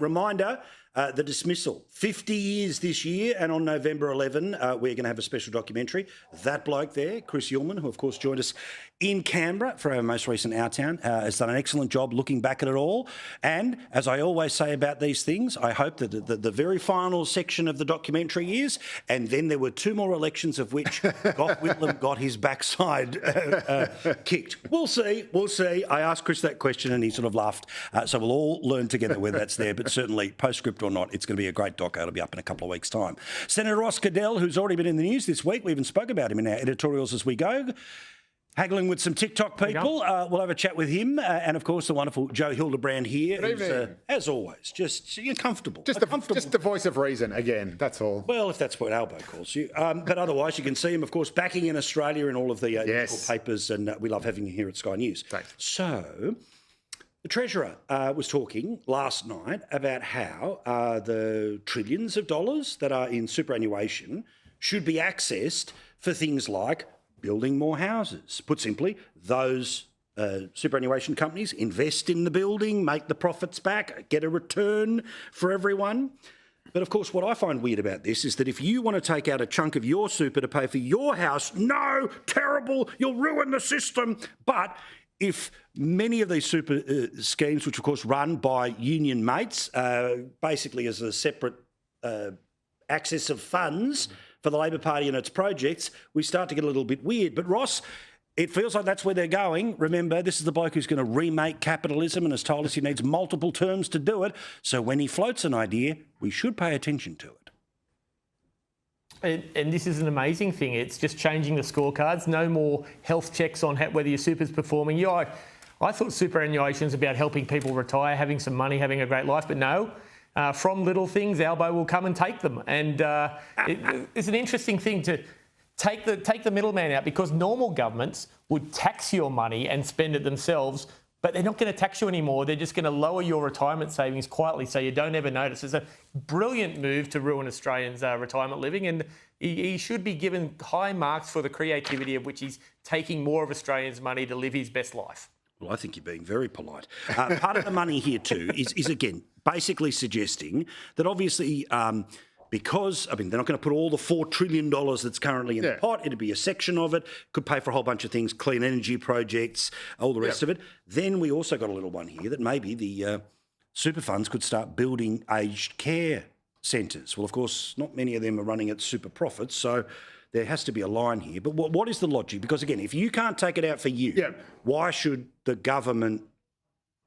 Reminder, the dismissal, 50 years this year, and on November 11, we're going to have a special documentary. That bloke there, Chris Ullman, who of course joined us in Canberra for our most recent Our Town, has done an excellent job looking back at it all. And as I always say about these things, I hope that the very final section of the documentary is, and then there were 2 more elections of which Gough Whitlam got his backside kicked. We'll see. I asked Chris that question and he sort of laughed. So we'll all learn together whether that's there, but certainly postscript or not, it's going to be a great doco. It'll be up in a couple of weeks' time. Senator Ross Goodell, who's already been in the news this week, we even spoke about him in our editorials as we go, haggling with some TikTok people. We'll have a chat with him. And, of course, the wonderful Joe Hildebrand here. Good evening. As always, just comfortable. Just the voice of reason, again, that's all. Well, if that's what Albo calls you. But otherwise, you can see him, of course, backing in Australia in all of the Yes. papers, and we love having you here at Sky News. Thanks. So the Treasurer was talking last night about how the trillions of dollars that are in superannuation should be accessed for things like building more houses. Put simply, those superannuation companies invest in the building, make the profits back, get a return for everyone. But of course, what I find weird about this is that if you want to take out a chunk of your super to pay for your house, no, terrible, you'll ruin the system. But if many of these super schemes, which of course run by union mates, basically as a separate access of funds for the Labor Party and its projects, we start to get a little bit weird. But Ross, it feels like that's where they're going. Remember, this is the bloke who's going to remake capitalism and has told us he needs multiple terms to do it. So when he floats an idea, we should pay attention to it. And this is an amazing thing. It's just changing the scorecards. No more health checks on whether your super's performing. I thought superannuation is about helping people retire, having some money, having a great life. But no, from little things, Albo will come and take them. And it's an interesting thing to take the middleman out, because normal governments would tax your money and spend it themselves, but they're not going to tax you anymore. They're just going to lower your retirement savings quietly so you don't ever notice. It's a brilliant move to ruin Australians' retirement living, and he should be given high marks for the creativity of which he's taking more of Australians' money to live his best life. Well, I think you're being very polite. Part of the money here too is again, basically suggesting that obviously because, they're not going to put all the $4 trillion that's currently in the pot. It'd be a section of it, could pay for a whole bunch of things, clean energy projects, all the rest of it. Then we also got a little one here that maybe the super funds could start building aged care centres. Well, of course, not many of them are running at super profits, so there has to be a line here. But what is the logic? Because, again, if you can't take it out for you, why should the government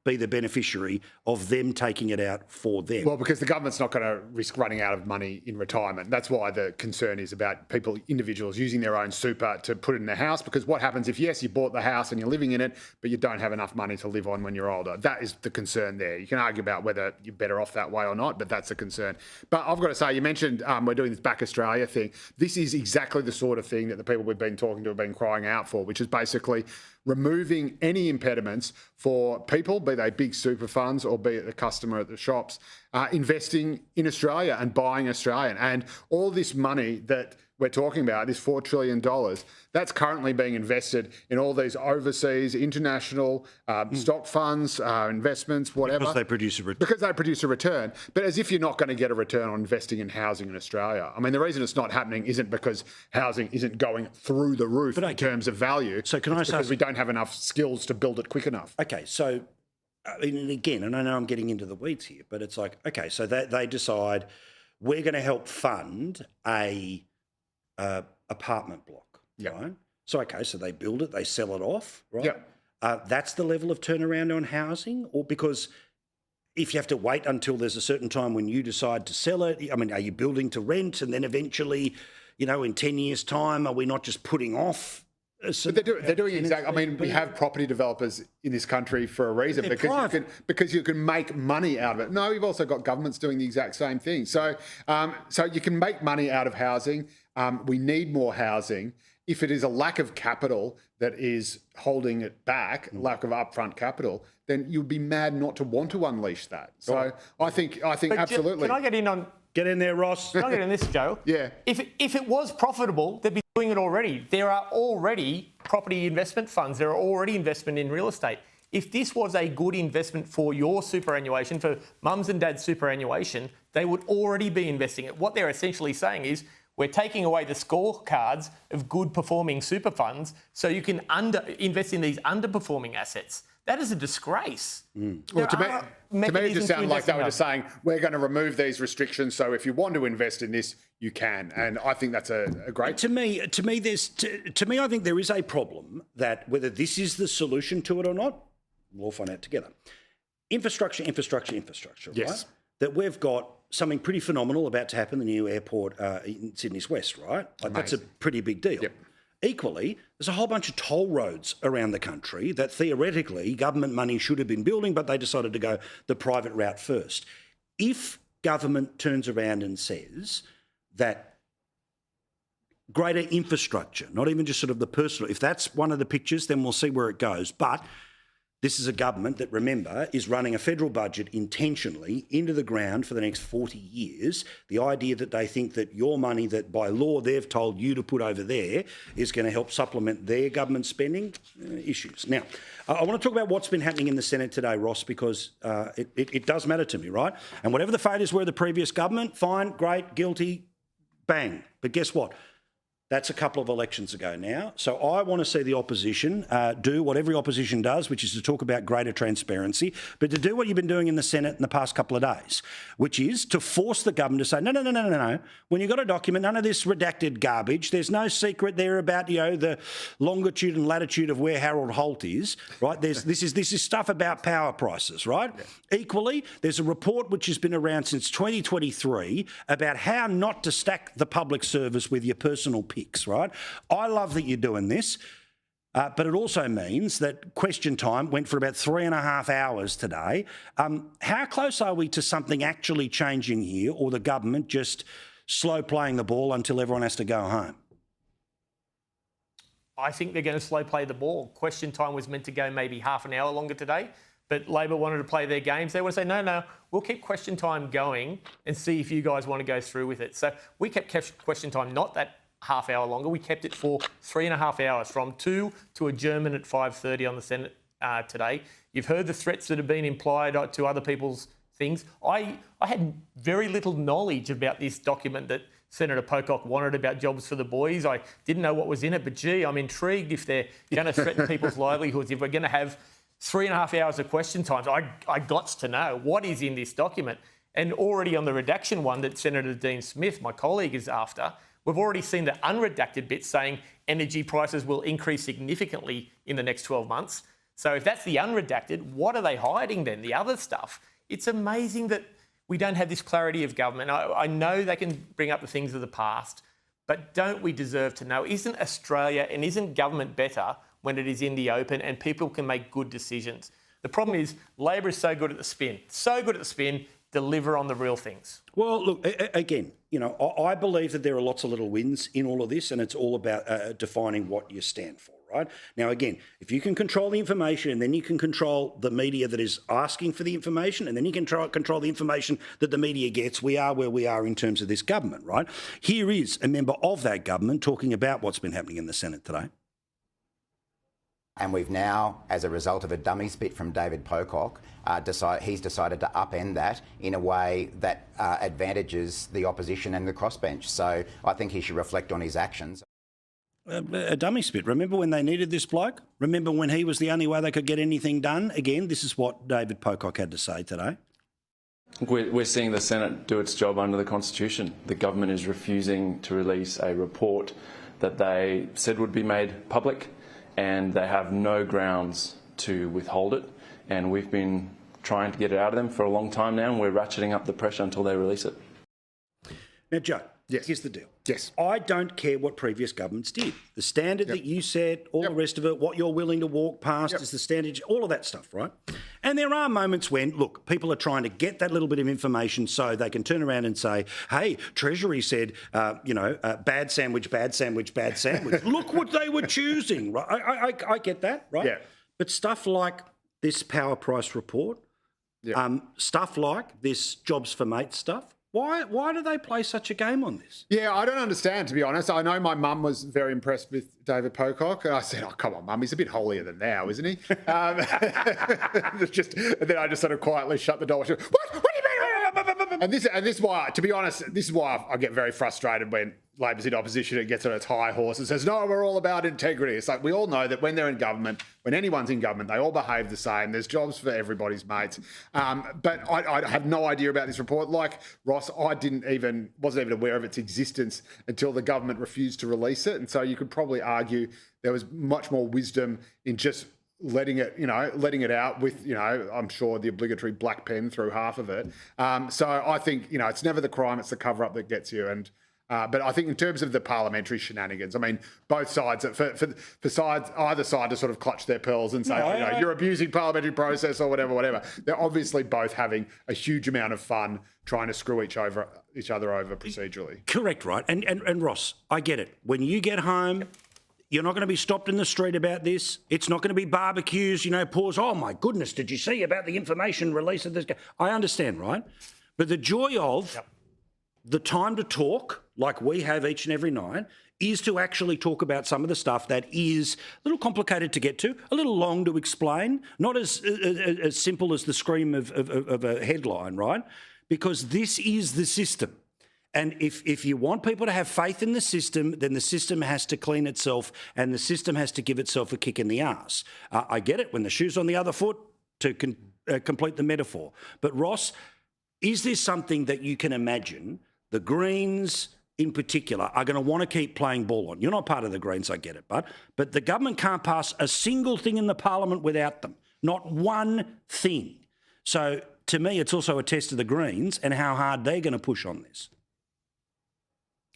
be the beneficiary of them taking it out for them? Well, because the government's not going to risk running out of money in retirement. That's why the concern is about individuals using their own super to put it in their house. Because what happens if, yes, you bought the house and you're living in it, but you don't have enough money to live on when you're older? That is the concern there. You can argue about whether you're better off that way or not, but that's the concern. But I've got to say, you mentioned we're doing this Back Australia thing. This is exactly the sort of thing that the people we've been talking to have been crying out for, which is basically removing any impediments for people, be they big super funds or be it the customer at the shops, investing in Australia and buying Australian. And all this money that we're talking about, this $4 trillion, that's currently being invested in all these overseas, international stock funds, investments, whatever. Because they produce a return. Because they produce a return. But as if you're not going to get a return on investing in housing in Australia. I mean, the reason it's not happening isn't because housing isn't going through the roof in terms of value. So can I because we don't have enough skills to build it quick enough. Okay, so again, and I know I'm getting into the weeds here, but it's like, okay, so they decide we're going to help fund a apartment block, right? So, okay, so they build it, they sell it off, right? That's the level of turnaround on housing? Or because if you have to wait until there's a certain time when you decide to sell it, are you building to rent and then eventually, in 10 years' time, are we not just putting off? But they're doing exactly. We have property developers in this country for a reason, because you can make money out of it. No, you've also got governments doing the exact same thing. So you can make money out of housing. We need more housing. If it is a lack of capital that is holding it back, lack of upfront capital, then you'd be mad not to want to unleash that. So I think absolutely. Can I get in on? Get in there, Ross. Can I get in this, Joe? Yeah. If it was profitable, they'd be doing it already. There are already property investment funds. There are already investment in real estate. If this was a good investment for your superannuation, for mums and dads' superannuation, they would already be investing it. What they're essentially saying is, we're taking away the scorecards of good performing super funds so you can invest in these underperforming assets. That is a disgrace. Well, to me, it just sounded like they were just saying, we're going to remove these restrictions, so if you want to invest in this, you can. And I think that's a great... To me, I think there is a problem that whether this is the solution to it or not, we'll find out together. Infrastructure, yes. right? That we've got something pretty phenomenal about to happen, the new airport in Sydney's West, right? Like, that's a pretty big deal. Yep. Equally, there's a whole bunch of toll roads around the country that theoretically government money should have been building, but they decided to go the private route first. If government turns around and says that greater infrastructure, not even just sort of the personal, if that's one of the pictures, then we'll see where it goes. But this is a government that, remember, is running a federal budget intentionally into the ground for the next 40 years. The idea that they think that your money that by law they've told you to put over there is going to help supplement their government spending, issues. Now, I want to talk about what's been happening in the Senate today, Ross, because it does matter to me, right? And whatever the failures were of the previous government, fine, great, guilty, bang. But guess what? That's a couple of elections ago now. So I want to see the opposition do what every opposition does, which is to talk about greater transparency, but to do what you've been doing in the Senate in the past couple of days, which is to force the government to say, no. When you've got a document, none of this redacted garbage. There's no secret there about, the longitude and latitude of where Harold Holt is, right? This is stuff about power prices, right? Yeah. Equally, there's a report which has been around since 2023 about how not to stack the public service with your personal picks, right? I love that you're doing this, but it also means that question time went for about 3.5 hours today. How close are we to something actually changing here, or the government just slow playing the ball until everyone has to go home? I think they're going to slow play the ball. Question time was meant to go maybe half an hour longer today, but Labor wanted to play their games. They want to say, no, we'll keep question time going and see if you guys want to go through with it. So we kept question time not that half hour longer. We kept it for 3.5 hours, from 2 to adjournment at 5:30 on the Senate today. You've heard the threats that have been implied to other people's things. I had very little knowledge about this document that Senator Pocock wanted about jobs for the boys. I didn't know what was in it, but gee, I'm intrigued if they're going to threaten people's livelihoods, if we're going to have 3.5 hours of question times. I got to know what is in this document. And already on the redaction one that Senator Dean Smith, my colleague, is after, we've already seen the unredacted bit saying energy prices will increase significantly in the next 12 months. So if that's the unredacted, what are they hiding then? The other stuff. It's amazing that we don't have this clarity of government. I know they can bring up the things of the past, but don't we deserve to know? Isn't Australia and isn't government better when it is in the open and people can make good decisions? The problem is Labor is so good at the spin, deliver on the real things. Well, look, again, I believe that there are lots of little wins in all of this, and it's all about defining what you stand for, right? Now, again, if you can control the information, and then you can control the media that is asking for the information, and then you can control the information that the media gets, we are where we are in terms of this government, right? Here is a member of that government talking about what's been happening in the Senate today. And we've now, as a result of a dummy spit from David Pocock, he's decided to upend that in a way that advantages the opposition and the crossbench. So I think he should reflect on his actions. A dummy spit. Remember when they needed this bloke? Remember when he was the only way they could get anything done? Again, this is what David Pocock had to say today. We're seeing the Senate do its job under the Constitution. The government is refusing to release a report that they said would be made public, and they have no grounds to withhold it. And we've been trying to get it out of them for a long time now, and we're ratcheting up the pressure until they release it. Now, Joe, yes. Here's the deal. Yes. I don't care what previous governments did. The standard that you set, all the rest of it, what you're willing to walk past is the standard, all of that stuff, right? And there are moments when, look, people are trying to get that little bit of information so they can turn around and say, hey, Treasury said, bad sandwich, bad sandwich, bad sandwich. Look what they were choosing, right? I get that, right? Yeah. But stuff like this power price report, stuff like this jobs for mates stuff, Why do they play such a game on this? Yeah, I don't understand, to be honest. I know my mum was very impressed with David Pocock. And I said, oh, come on, Mum, he's a bit holier than thou, isn't he? And then I just sort of quietly shut the door. She went, what do you mean? And this is why, to be honest, this is why I get very frustrated when Labor's in opposition and gets on its high horse and says, no, we're all about integrity. It's like we all know that when they're in government, when anyone's in government, they all behave the same. There's jobs for everybody's mates. But I have no idea about this report. Like Ross, I wasn't even aware of its existence until the government refused to release it. And so you could probably argue there was much more wisdom in just letting it out with, I'm sure the obligatory black pen through half of it. So I think, it's never the crime, it's the cover up that gets you. And but I think in terms of the parliamentary shenanigans, I mean, both sides, for either side to sort of clutch their pearls and say, you're abusing parliamentary process or whatever. They're obviously both having a huge amount of fun trying to screw each other over procedurally. Correct, right? And Ross, I get it. When you get home, you're not going to be stopped in the street about this. It's not going to be barbecues, pause. Oh, my goodness, did you see about the information release of this guy? I understand, right? But the joy of the time to talk, like we have each and every night, is to actually talk about some of the stuff that is a little complicated to get to, a little long to explain, not as simple as the scream of a headline, right? Because this is the system. And if you want people to have faith in the system, then the system has to clean itself and the system has to give itself a kick in the arse. I get it when the shoe's on the other foot, to complete the metaphor. But Ross, is this something that you can imagine the Greens in particular are going to want to keep playing ball on? You're not part of the Greens, I get it, but the government can't pass a single thing in the parliament without them. Not one thing. So to me, it's also a test of the Greens and how hard they're going to push on this.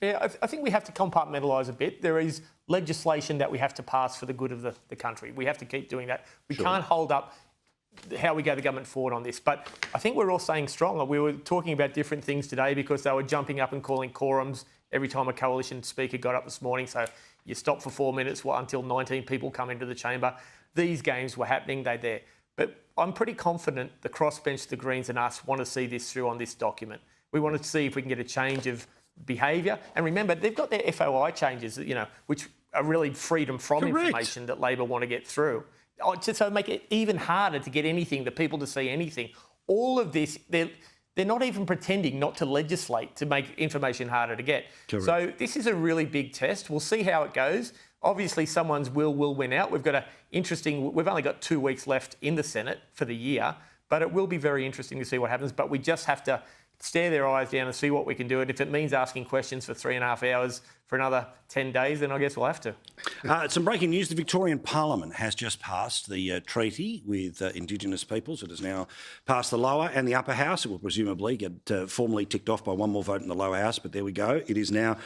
Yeah, I think we have to compartmentalise a bit. There is legislation that we have to pass for the good of the country. We have to keep doing that. We can't hold up how we go the government forward on this. But I think we're all saying strongly. We were talking about different things today because they were jumping up and calling quorums every time a coalition speaker got up this morning. So you stop for 4 minutes until 19 people come into the chamber. These games were happening, they're there. But I'm pretty confident the crossbench, the Greens and us want to see this through on this document. We want to see if we can get a change of behaviour. And remember, they've got their FOI changes, which are really freedom from information that Labor want to get through. So make it even harder to get anything, the people to see anything. All of this, they're not even pretending not to legislate to make information harder to get. Correct. So this is a really big test. We'll see how it goes. Obviously, someone's will win out. We've only got 2 weeks left in the Senate for the year, but it will be very interesting to see what happens. But we just have to stare their eyes down and see what we can do. And if it means asking questions for 3.5 hours for another 10 days, then I guess we'll have to. Some breaking news. The Victorian Parliament has just passed the treaty with Indigenous peoples. It has now passed the lower and the upper house. It will presumably get formally ticked off by one more vote in the lower house, but there we go. It is now,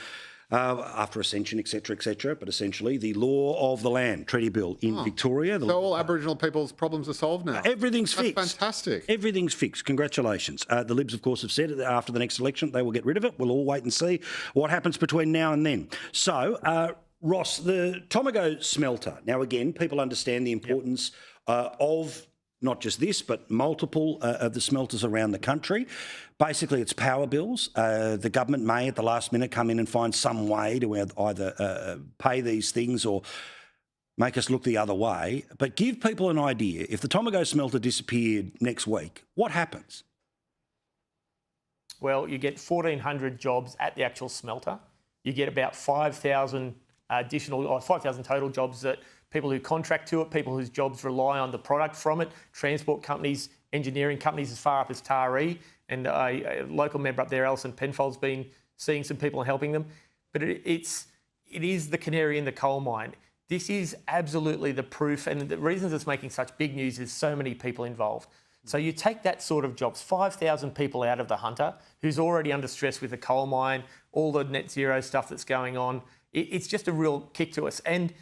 after ascension, etc., but essentially the law of the land, treaty bill in Victoria. So all Aboriginal people's problems are solved now? Everything's fixed. That's fantastic. Everything's fixed. Congratulations. The Libs, of course, have said that after the next election they will get rid of it. We'll all wait and see what happens between now and then. So, Ross, the Tomago smelter. Now, again, people understand the importance of not just this, but multiple of the smelters around the country. Basically, it's power bills. The government may, at the last minute, come in and find some way to either pay these things or make us look the other way. But give people an idea. If the Tomago smelter disappeared next week, what happens? Well, you get 1,400 jobs at the actual smelter. You get about 5,000 additional, or 5,000 total jobs that people who contract to it, people whose jobs rely on the product from it, transport companies, engineering companies as far up as Taree, and a local member up there, Alison Penfold's been seeing some people and helping them. But it is the canary in the coal mine. This is absolutely the proof, and the reasons it's making such big news is so many people involved. So you take that sort of jobs, 5,000 people out of the Hunter, who's already under stress with the coal mine, all the net zero stuff that's going on. It's just a real kick to us. And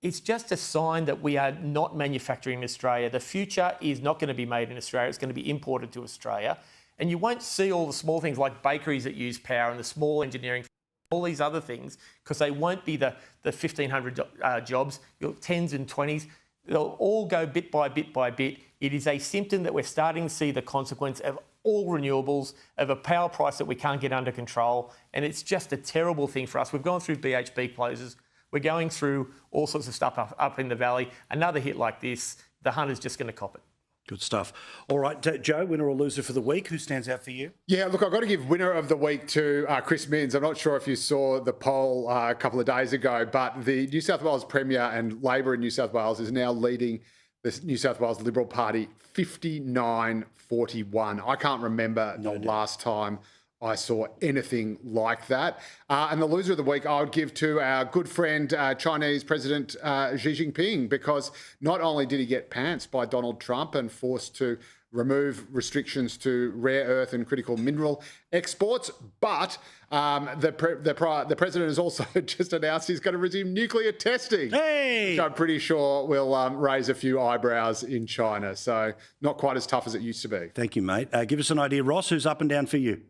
it's just a sign that we are not manufacturing in Australia. The future is not going to be made in Australia. It's going to be imported to Australia. And you won't see all the small things like bakeries that use power and the small engineering, all these other things, because they won't be the 1,500 jobs, your 10s and 20s. They'll all go bit by bit by bit. It is a symptom that we're starting to see the consequence of all renewables, of a power price that we can't get under control. And it's just a terrible thing for us. We've gone through BHP closes. We're going through all sorts of stuff up in the valley. Another hit like this, the hunt is just going to cop it. Good stuff. All right, Joe, winner or loser for the week? Who stands out for you? Yeah, look, I've got to give winner of the week to Chris Minns. I'm not sure if you saw the poll a couple of days ago, but the New South Wales Premier and Labor in New South Wales is now leading the New South Wales Liberal Party 59-41. I can't remember the last time I saw anything like that. And the loser of the week I would give to our good friend, Chinese President Xi Jinping, because not only did he get pantsed by Donald Trump and forced to remove restrictions to rare earth and critical mineral exports, but the president has also just announced he's going to resume nuclear testing, which I'm pretty sure will raise a few eyebrows in China. So not quite as tough as it used to be. Thank you, mate. Give us an idea, Ross, who's up and down for you?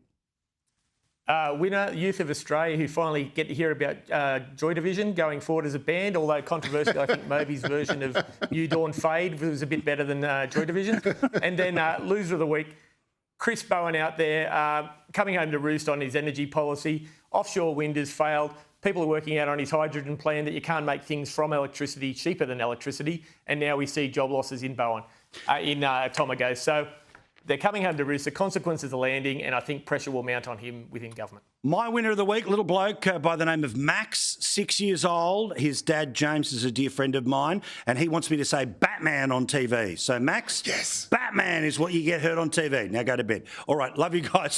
Winner, Youth of Australia, who finally get to hear about Joy Division going forward as a band, although controversially, I think Moby's version of New Dawn Fade was a bit better than Joy Division. And then loser of the week, Chris Bowen out there, coming home to roost on his energy policy. Offshore wind has failed. People are working out on his hydrogen plan that you can't make things from electricity cheaper than electricity. And now we see job losses in Bowen, in Tomago. So they're coming home to roost. The consequences are landing, and I think pressure will mount on him within government. My winner of the week, little bloke by the name of Max, 6 years old. His dad, James, is a dear friend of mine, and he wants me to say Batman on TV. So, Max, yes, Batman is what you get heard on TV. Now go to bed. All right, love you guys.